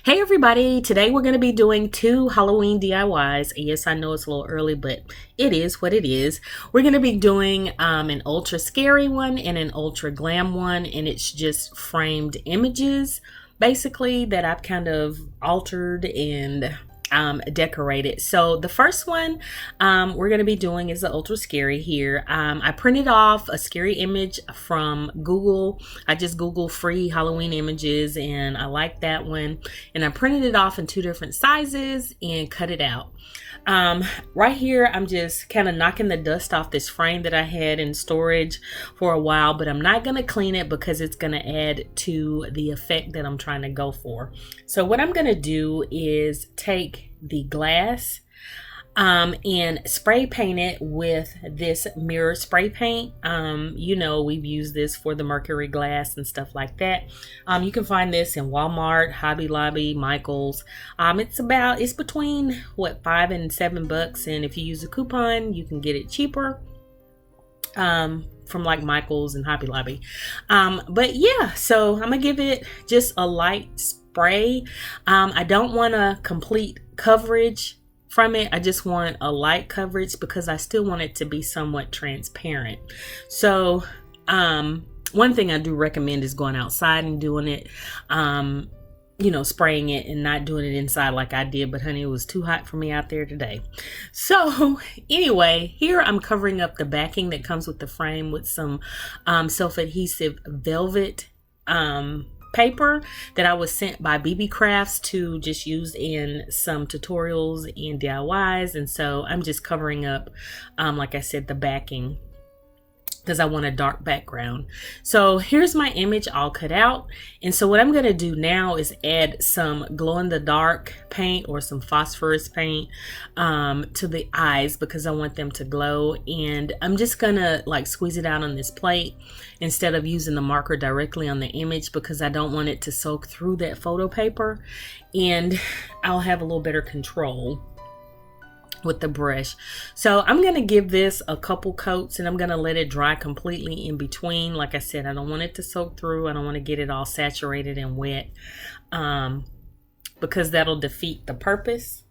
Hey everybody, today we're going to be doing 2 Halloween DIYs. Yes, I know it's a little early, but it is what it is. We're going to be doing an ultra scary one and an ultra glam one, and it's just framed images basically that I've kind of altered and decorated. So the first one we're going to be doing is the ultra scary here. I printed off a scary image from Google. I just Googled free Halloween images and I like that one, and I printed it off in 2 different sizes and cut it out. Right here I'm just kind of knocking the dust off this frame that I had in storage for a while, but I'm not going to clean it because it's going to add to the effect that I'm trying to go for. So what I'm going to do is take the glass and spray paint it with this mirror spray paint. You know, we've used this for the mercury glass and stuff like that. You can find this in Walmart, Hobby Lobby, Michael's. It's between what, $5 and $7, and if you use a coupon you can get it cheaper from like Michael's and Hobby Lobby. But yeah, so I'm gonna give it just a light spray. I don't want a complete coverage from it. I just want a light coverage because I still want it to be somewhat transparent. So one thing I do recommend is going outside and doing it, you know, spraying it and not doing it inside like I did, but honey, it was too hot for me out there today. So anyway, here I'm covering up the backing that comes with the frame with some self-adhesive velvet paper that I was sent by BB Crafts to just use in some tutorials and DIYs. And so I'm just covering up, like I said, the backing because I want a dark background. So here's my image all cut out. And so what I'm going to do now is add some glow in the dark paint or some phosphorus paint to the eyes because I want them to glow. And I'm just going to like squeeze it out on this plate instead of using the marker directly on the image because I don't want it to soak through that photo paper, and I'll have a little better control with the brush. So I'm going to give this a couple coats and I'm going to let it dry completely in between. Like I said, I don't want it to soak through. I don't want to get it all saturated and wet because that'll defeat the purpose,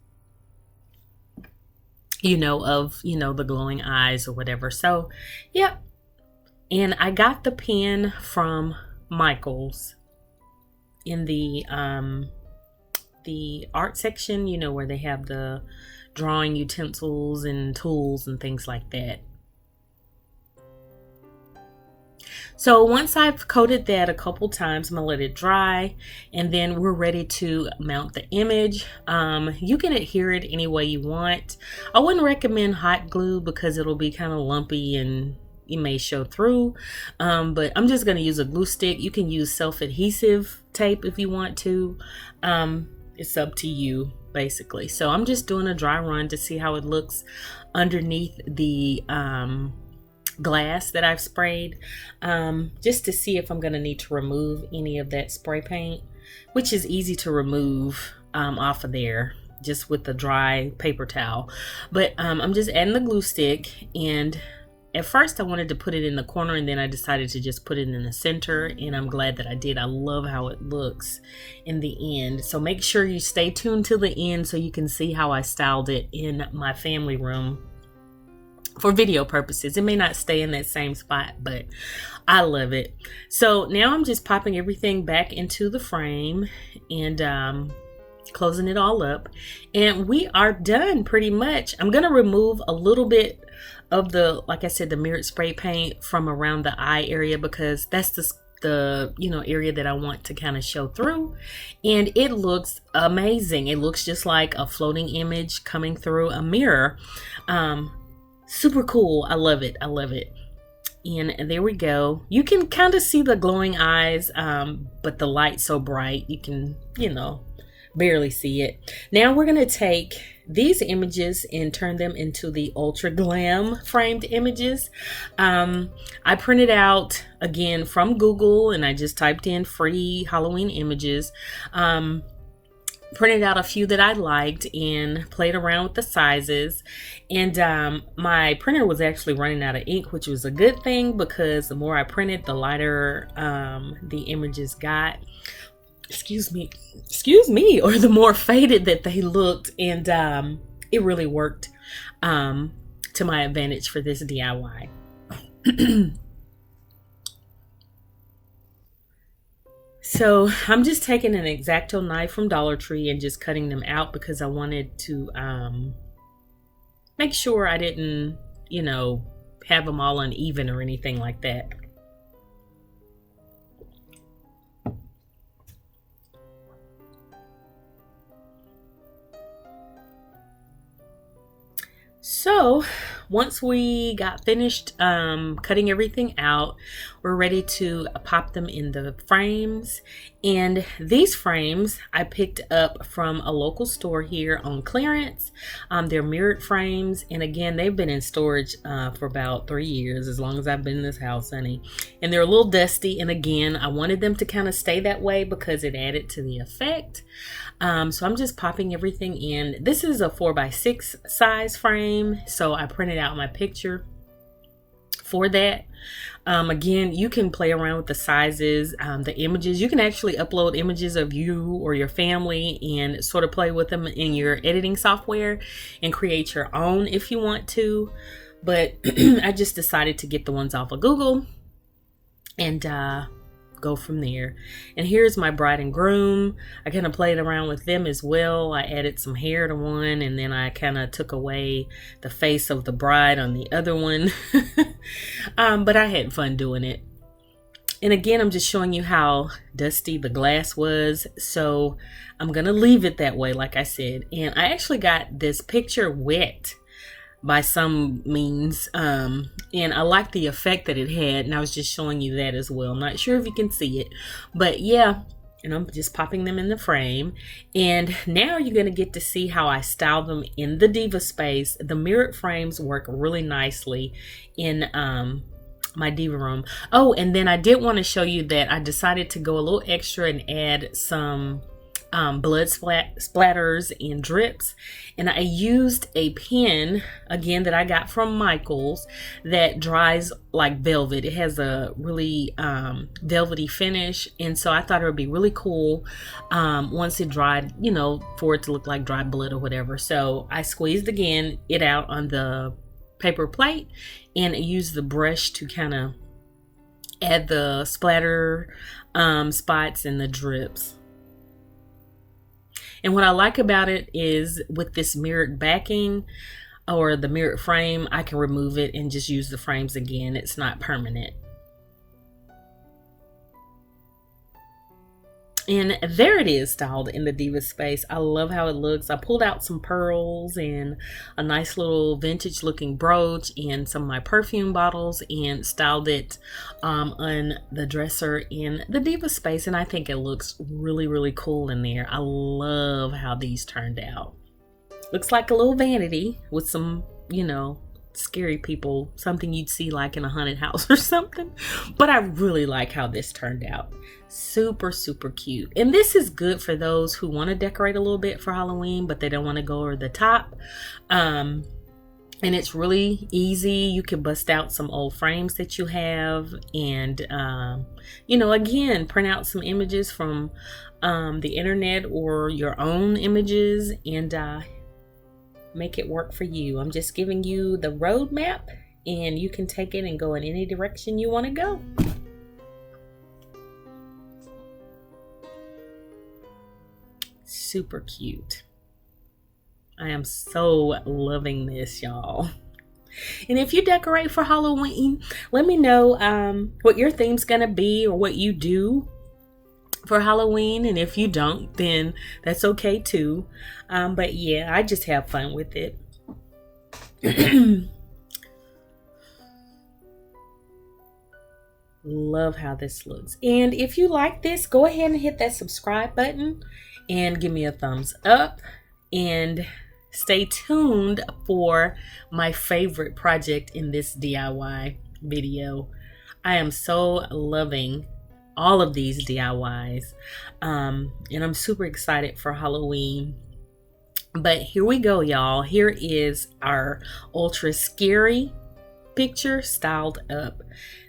you know, of, you know, the glowing eyes or whatever. So yeah. And I got the pen from Michael's in the art section, you know, where they have the drawing utensils and tools and things like that. So once I've coated that a couple times, I'm gonna let it dry, and then we're ready to mount the image. You can adhere it any way you want. I wouldn't recommend hot glue because it'll be kind of lumpy and it may show through, but I'm just going to use a glue stick. You can use self-adhesive tape if you want to. It's up to you basically. So I'm just doing a dry run to see how it looks underneath the glass that I've sprayed, just to see if I'm going to need to remove any of that spray paint, which is easy to remove off of there just with the dry paper towel. But I'm just adding the glue stick, and at first I wanted to put it in the corner, and then I decided to just put it in the center, and I'm glad that I did. I love how it looks in the end. So make sure you stay tuned till the end so you can see how I styled it in my family room for video purposes. It may not stay in that same spot, but I love it. So now I'm just popping everything back into the frame and closing it all up, and we are done pretty much. I'm gonna remove a little bit of the, like I said, the mirrored spray paint from around the eye area because that's the you know, area that I want to kind of show through, and it looks amazing. It looks just like a floating image coming through a mirror. Super cool. I love it. I love it. And there we go. You can kind of see the glowing eyes, but the light's so bright you can, you know, barely see it. Now we're going to take these images and turn them into the ultra glam framed images. I printed out again from Google, and I just typed in free Halloween images. Printed out a few that I liked and played around with the sizes, and my printer was actually running out of ink, which was a good thing because the more I printed, the lighter the images got. excuse me, or the more faded that they looked. And it really worked to my advantage for this DIY. So I'm just taking an X-Acto knife from Dollar Tree and just cutting them out because I wanted to make sure I didn't, have them all uneven or anything like that. So once we got finished cutting everything out, we're ready to pop them in the frames. And these frames I picked up from a local store here on clearance. They're mirrored frames, and again, they've been in storage for about 3 years, as long as I've been in this house, honey. And they're a little dusty, and again, I wanted them to kind of stay that way because it added to the effect. So I'm just popping everything in. This is a 4x6 size frame, so I printed out my picture for that. Again, you can play around with the sizes, the images. You can actually upload images of you or your family and sort of play with them in your editing software and create your own if you want to. But I just decided to get the ones off of Google and go from there. And here's my bride and groom. I kind of played around with them as well. I added some hair to one, and then I kind of took away the face of the bride on the other one. But I had fun doing it. And again, I'm just showing you how dusty the glass was, so I'm gonna leave it that way, like I said. And I actually got this picture wet by some means, and I like the effect that it had, and I was just showing you that as well. I'm not sure if you can see it, but yeah. And I'm just popping them in the frame, and now you're going to get to see how I style them in the Diva space. The mirrored frames work really nicely in my Diva room. Oh, and then I did want to show you that I decided to go a little extra and add some blood splatters and drips, and I used a pen again that I got from Michael's that dries like velvet. It has a really velvety finish, and so I thought it would be really cool once it dried, for it to look like dried blood or whatever. So I squeezed it out on the paper plate and used the brush to kind of add the splatter spots and the drips. And what I like about it is with this mirrored backing or the mirrored frame, I can remove it and just use the frames again. It's not permanent. And there it is, styled in the Diva space. I love how it looks. I pulled out some pearls and a nice little vintage looking brooch and some of my perfume bottles and styled it on the dresser in the Diva space. And I think it looks really, really cool in there. I love how these turned out. Looks like a little vanity with some, scary people, something you'd see like in a haunted house or something. But I really like how this turned out. Super, super cute. And this is good for those who want to decorate a little bit for Halloween, but they don't want to go over the top. And it's really easy. You can bust out some old frames that you have and, again, print out some images from the internet or your own images and make it work for you. I'm just giving you the roadmap, and you can take it and go in any direction you want to go. Super cute. I am so loving this, y'all. And if you decorate for Halloween, let me know what your theme's gonna be or what you do for Halloween. And if you don't, then that's okay too. But yeah, I just have fun with it. Love how this looks. And if you like this, go ahead and hit that subscribe button and give me a thumbs up, and stay tuned for my favorite project in this DIY video. I am so loving all of these DIYs, and I'm super excited for Halloween. But here we go, y'all. Here is our ultra scary picture styled up.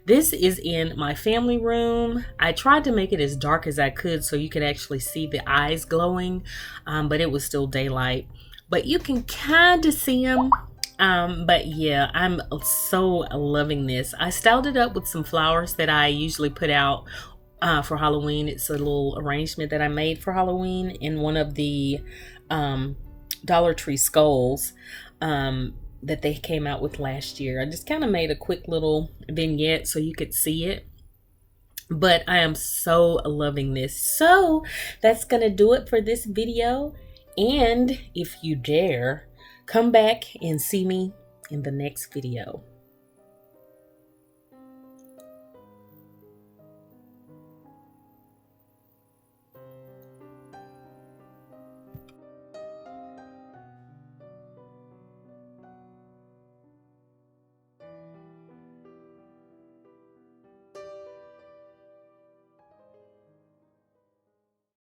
This is in my family room. I tried to make it as dark as I could so you could actually see the eyes glowing, but it was still daylight. But you can kind of see them. But yeah, I'm so loving this. I styled it up with some flowers that I usually put out for Halloween. It's a little arrangement that I made for Halloween in one of the Dollar Tree skulls that they came out with last year. I just kind of made a quick little vignette so you could see it. But I am so loving this. So that's gonna do it for this video. And if you dare, come back and see me in the next video.